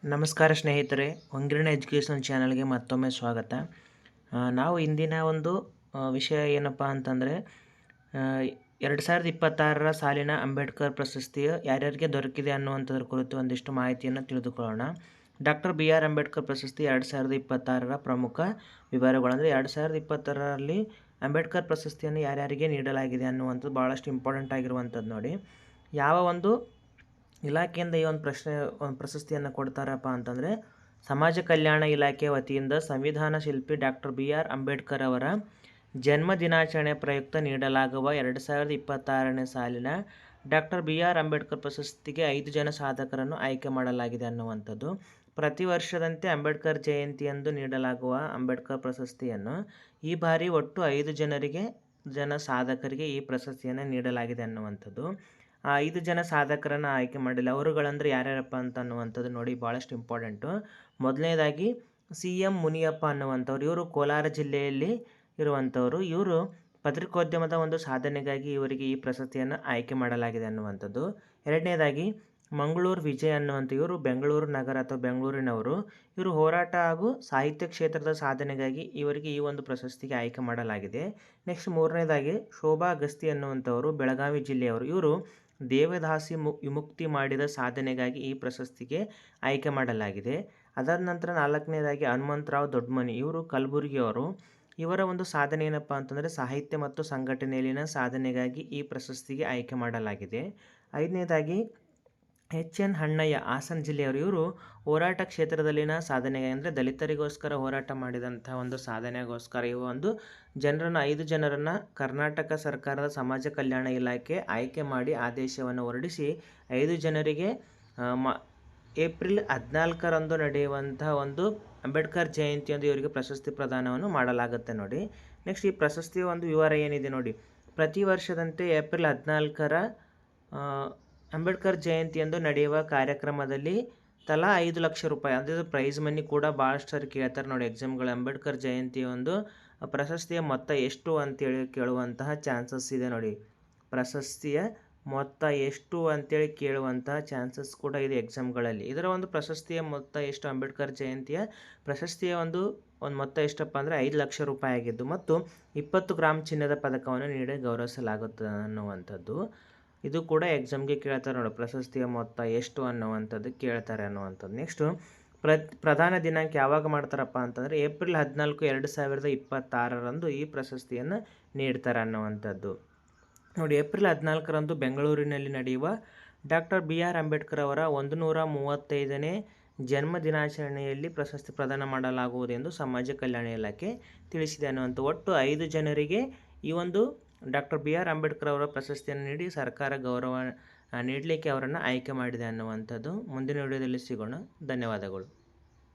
ನಮಸ್ಕಾರ ಸ್ನೇಹಿತರೆ, ಹೊಂಗಿರಣ ಎಜುಕೇಷನ್ ಚಾನಲ್ಗೆ ಮತ್ತೊಮ್ಮೆ ಸ್ವಾಗತ. ನಾವು ಇಂದಿನ ಒಂದು ವಿಷಯ ಏನಪ್ಪ ಅಂತಂದರೆ 2026 ಸಾಲಿನ ಅಂಬೇಡ್ಕರ್ ಪ್ರಶಸ್ತಿಯು ಯಾರ್ಯಾರಿಗೆ ದೊರಕಿದೆ ಅನ್ನುವಂಥದ್ರ ಕುರಿತು ಒಂದಿಷ್ಟು ಮಾಹಿತಿಯನ್ನು ತಿಳಿದುಕೊಳ್ಳೋಣ. ಡಾಕ್ಟರ್ BR ಅಂಬೇಡ್ಕರ್ ಪ್ರಶಸ್ತಿ 2026 ಪ್ರಮುಖ ವಿವರಗಳು ಅಂದರೆ 2026ರಲ್ಲಿ ಅಂಬೇಡ್ಕರ್ ಪ್ರಶಸ್ತಿಯನ್ನು ಯಾರ್ಯಾರಿಗೆ ನೀಡಲಾಗಿದೆ ಅನ್ನುವಂಥದ್ದು ಭಾಳಷ್ಟು ಇಂಪಾರ್ಟೆಂಟ್ ಆಗಿರುವಂಥದ್ದು. ನೋಡಿ, ಯಾವ ಒಂದು ಇಲಾಖೆಯಿಂದ ಈ ಒಂದು ಪ್ರಶಸ್ತಿಯನ್ನು ಕೊಡ್ತಾರಪ್ಪ ಅಂತಂದರೆ ಸಮಾಜ ಕಲ್ಯಾಣ ಇಲಾಖೆ ವತಿಯಿಂದ ಸಂವಿಧಾನ ಶಿಲ್ಪಿ ಡಾಕ್ಟರ್ BR ಅಂಬೇಡ್ಕರ್ ಅವರ ಜನ್ಮ ದಿನಾಚರಣೆ ಪ್ರಯುಕ್ತ ನೀಡಲಾಗುವ 2026ನೇ ಸಾಲಿನ ಡಾಕ್ಟರ್ BR ಅಂಬೇಡ್ಕರ್ ಪ್ರಶಸ್ತಿಗೆ 5 ಜನ ಸಾಧಕರನ್ನು ಆಯ್ಕೆ ಮಾಡಲಾಗಿದೆ ಅನ್ನುವಂಥದ್ದು. ಪ್ರತಿ ವರ್ಷದಂತೆ ಅಂಬೇಡ್ಕರ್ ಜಯಂತಿಯಂದು ನೀಡಲಾಗುವ ಅಂಬೇಡ್ಕರ್ ಪ್ರಶಸ್ತಿಯನ್ನು ಈ ಬಾರಿ ಒಟ್ಟು 5 ಜನ ಸಾಧಕರಿಗೆ ಈ ಪ್ರಶಸ್ತಿಯನ್ನು ನೀಡಲಾಗಿದೆ ಅನ್ನುವಂಥದ್ದು. ಆ 5 ಜನ ಸಾಧಕರನ್ನು ಆಯ್ಕೆ ಮಾಡಿಲ್ಲ. ಅವರುಗಳಂದ್ರೆ ಯಾರ್ಯಾರಪ್ಪ ಅಂತ ಅನ್ನುವಂಥದ್ದು ನೋಡಿ, ಭಾಳಷ್ಟು ಇಂಪಾರ್ಟೆಂಟು. ಮೊದಲನೇದಾಗಿ CM ಮುನಿಯಪ್ಪ ಅನ್ನುವಂಥವ್ರು. ಇವರು ಕೋಲಾರ ಜಿಲ್ಲೆಯಲ್ಲಿ ಇರುವಂಥವರು. ಇವರು ಪತ್ರಿಕೋದ್ಯಮದ ಒಂದು ಸಾಧನೆಗಾಗಿ ಇವರಿಗೆ ಈ ಪ್ರಶಸ್ತಿಯನ್ನು ಆಯ್ಕೆ ಮಾಡಲಾಗಿದೆ ಅನ್ನುವಂಥದ್ದು. ಎರಡನೇದಾಗಿ ಮಂಗಳೂರು ವಿಜಯ್ ಅನ್ನುವಂಥ ಇವರು ಬೆಂಗಳೂರು ನಗರ ಅಥವಾ ಬೆಂಗಳೂರಿನವರು. ಇವರು ಹೋರಾಟ ಹಾಗೂ ಸಾಹಿತ್ಯ ಕ್ಷೇತ್ರದ ಸಾಧನೆಗಾಗಿ ಇವರಿಗೆ ಈ ಒಂದು ಪ್ರಶಸ್ತಿಗೆ ಆಯ್ಕೆ ಮಾಡಲಾಗಿದೆ. ನೆಕ್ಸ್ಟ್ ಮೂರನೇದಾಗಿ ಶೋಭಾ ಅಗಸ್ತಿ ಅನ್ನುವಂಥವರು ಬೆಳಗಾವಿ ಜಿಲ್ಲೆಯವರು. ಇವರು ದೇವದಾಸಿ ವಿಮುಕ್ತಿ ಮಾಡಿದ ಸಾಧನೆಗಾಗಿ ಈ ಪ್ರಶಸ್ತಿಗೆ ಆಯ್ಕೆ ಮಾಡಲಾಗಿದೆ. ಅದಾದ ನಂತರ ನಾಲ್ಕನೇದಾಗಿ ಹನುಮಂತರಾವ್ ದೊಡ್ಡಮನಿ, ಇವರು ಕಲಬುರಗಿಯವರು. ಇವರ ಒಂದು ಸಾಧನೆ ಏನಪ್ಪ ಅಂತಂದರೆ ಸಾಹಿತ್ಯ ಮತ್ತು ಸಂಘಟನೆಯಲ್ಲಿನ ಸಾಧನೆಗಾಗಿ ಈ ಪ್ರಶಸ್ತಿಗೆ ಆಯ್ಕೆ ಮಾಡಲಾಗಿದೆ. ಐದನೇದಾಗಿ HN ಹಣ್ಣಯ್ಯ, ಹಾಸನ ಜಿಲ್ಲೆಯವರು. ಇವರು ಹೋರಾಟ ಕ್ಷೇತ್ರದಲ್ಲಿನ ಸಾಧನೆಗೆ ಅಂದರೆ ದಲಿತರಿಗೋಸ್ಕರ ಹೋರಾಟ ಮಾಡಿದಂಥ ಒಂದು ಸಾಧನೆಗೋಸ್ಕರ ಇವ ಒಂದು 5 ಜನರನ್ನು ಕರ್ನಾಟಕ ಸರ್ಕಾರದ ಸಮಾಜ ಕಲ್ಯಾಣ ಇಲಾಖೆ ಆಯ್ಕೆ ಮಾಡಿ ಆದೇಶವನ್ನು ಹೊರಡಿಸಿ 5 ಜನರಿಗೆ ಏಪ್ರಿಲ್ 14ರಂದು ನಡೆಯುವಂಥ ಒಂದು ಅಂಬೇಡ್ಕರ್ ಜಯಂತಿಯಂದು ಇವರಿಗೆ ಪ್ರಶಸ್ತಿ ಪ್ರದಾನವನ್ನು ಮಾಡಲಾಗುತ್ತೆ ನೋಡಿ. ನೆಕ್ಸ್ಟ್ ಈ ಪ್ರಶಸ್ತಿಯ ಒಂದು ವಿವರ ಏನಿದೆ ನೋಡಿ. ಪ್ರತಿ ವರ್ಷದಂತೆ ಏಪ್ರಿಲ್ 14ರ ಅಂಬೇಡ್ಕರ್ ಜಯಂತಿಯಂದು ನಡೆಯುವ ಕಾರ್ಯಕ್ರಮದಲ್ಲಿ ತಲಾ 5 ಲಕ್ಷ ರೂಪಾಯಿ ಅಂದರೆ ಪ್ರೈಸ್ ಮನಿ ಕೂಡ ಭಾಳಷ್ಟು ಸರಿ ಕೇಳ್ತಾರೆ ನೋಡಿ ಎಕ್ಸಾಮ್ಗಳು. ಅಂಬೇಡ್ಕರ್ ಜಯಂತಿಯ ಒಂದು ಪ್ರಶಸ್ತಿಯ ಮೊತ್ತ ಎಷ್ಟು ಅಂತೇಳಿ ಕೇಳುವಂತಹ ಚಾನ್ಸಸ್ ಇದೆ ನೋಡಿ. ಪ್ರಶಸ್ತಿಯ ಮೊತ್ತ ಎಷ್ಟು ಅಂತೇಳಿ ಕೇಳುವಂತಹ ಚಾನ್ಸಸ್ ಕೂಡ ಇದೆ ಎಕ್ಸಾಮ್ಗಳಲ್ಲಿ. ಇದರ ಒಂದು ಪ್ರಶಸ್ತಿಯ ಮೊತ್ತ ಎಷ್ಟು, ಅಂಬೇಡ್ಕರ್ ಜಯಂತಿಯ ಪ್ರಶಸ್ತಿಯ ಒಂದು ಮೊತ್ತ ಎಷ್ಟಪ್ಪ ಅಂದರೆ 5 ಲಕ್ಷ ರೂಪಾಯಿ ಆಗಿದ್ದು ಮತ್ತು 20 ಗ್ರಾಮ್ ಚಿನ್ನದ ಪದಕವನ್ನು ನೀಡಿ ಗೌರವಿಸಲಾಗುತ್ತದೆ ಅನ್ನುವಂಥದ್ದು. ಇದು ಕೂಡ ಎಕ್ಸಾಮ್ಗೆ ಕೇಳ್ತಾರೆ ನೋಡಿ, ಪ್ರಶಸ್ತಿಯ ಮೊತ್ತ ಎಷ್ಟು ಅನ್ನುವಂಥದ್ದು ಕೇಳ್ತಾರೆ ಅನ್ನುವಂಥದ್ದು. ನೆಕ್ಸ್ಟು ಪ್ರಧಾನ ದಿನಾಂಕ ಯಾವಾಗ ಮಾಡ್ತಾರಪ್ಪ ಅಂತಂದರೆ ಏಪ್ರಿಲ್ 14, 2026ರಂದು ಈ ಪ್ರಶಸ್ತಿಯನ್ನು ನೀಡ್ತಾರೆ ಅನ್ನುವಂಥದ್ದು ನೋಡಿ. ಏಪ್ರಿಲ್ 14ರಂದು ಬೆಂಗಳೂರಿನಲ್ಲಿ ನಡೆಯುವ ಡಾಕ್ಟರ್ BR ಅಂಬೇಡ್ಕರ್ ಅವರ 135ನೇ ಜನ್ಮ ದಿನಾಚರಣೆಯಲ್ಲಿ ಪ್ರಶಸ್ತಿ ಪ್ರದಾನ ಮಾಡಲಾಗುವುದು ಎಂದು ಸಮಾಜ ಕಲ್ಯಾಣ ಇಲಾಖೆ ತಿಳಿಸಿದೆ ಅನ್ನುವಂಥ. ಒಟ್ಟು 5 ಜನರಿಗೆ ಈ ಒಂದು ಡಾಕ್ಟರ್ BR ಅಂಬೇಡ್ಕರ್ ಅವರ ಪ್ರಶಸ್ತಿಯನ್ನು ನೀಡಿ ಸರ್ಕಾರ ಗೌರವ ನೀಡಲಿಕ್ಕೆ ಅವರನ್ನು ಆಯ್ಕೆ ಮಾಡಿದೆ ಅನ್ನುವಂಥದ್ದು. ಮುಂದಿನ ವಿಡಿಯೋದಲ್ಲಿ ಸಿಗೋಣ. ಧನ್ಯವಾದಗಳು.